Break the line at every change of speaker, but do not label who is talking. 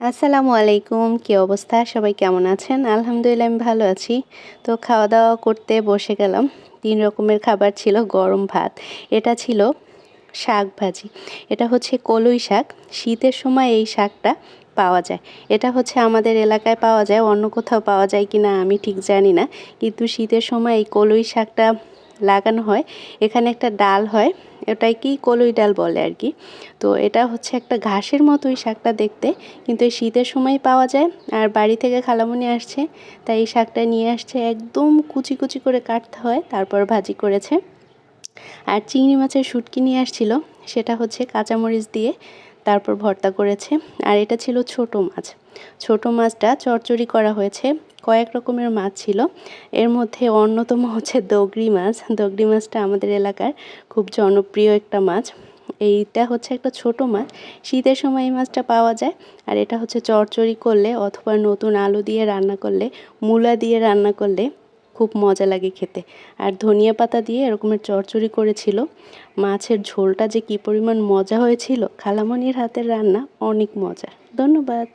আসসালামু আলাইকুম, কী অবস্থা? সবাই কেমন আছেন? আলহামদুলিল্লাহ আমি ভালো আছি। তো খাওয়া দাওয়া করতে বসে গেলাম। ৩ রকমের খাবার ছিল, গরম ভাত, এটা ছিল শাক ভাজি। এটা হচ্ছে কলই শাক। শীতের সময় এই শাকটা পাওয়া যায়। এটা হচ্ছে আমাদের এলাকায় পাওয়া যায়, অন্য কোথাও পাওয়া যায় কিনা আমি ঠিক জানি না। কিন্তু শীতের সময় এই কলই শাকটা লাগানো হয়। এখানে একটা ডাল হয়, এটাকেই কলই ডাল বলে আর কি। তো এটা হচ্ছে একটা ঘাসের মতোই শাকটা দেখতে, কিন্তু এই শীতের সময় পাওয়া যায়। আর বাড়ি থেকে খালামণি আসছে, তাই এই শাকটা নিয়ে আসছে, একদম কুচি কুচি করে কাটতে হয়, তারপর ভাজি করেছে। আর চিংড়ি মাছের শুটকি নিয়ে আসছিল, সেটা হচ্ছে কাঁচামরিচ দিয়ে তারপর ভর্তা করেছে। আর এটা ছিল ছোট মাছ। ছোট মাছটা চচ্চড়ি করা হয়েছে। কয়েক রকমের মাছ ছিল, এর মধ্যে অন্যতম হচ্ছে দগরি মাছ। দগরি মাছটা আমাদের এলাকার খুব জনপ্রিয় একটা মাছ। এইটা হচ্ছে একটা ছোট মাছ, শীতের সময় এই মাছটা পাওয়া যায়। আর এটা হচ্ছে চচ্চড়ি করলে অথবা নতুন আলু দিয়ে রান্না করলে, মূলা দিয়ে রান্না করলে খুব মজা লাগে খেতে। আর ধনিয়া পাতা দিয়ে এরকমের চচ্চড়ি করেছিল। মাছের ঝোলটা যে কী পরিমাণ মজা হয়েছিল! খালামণির হাতের রান্না অনেক মজা। ধন্যবাদ।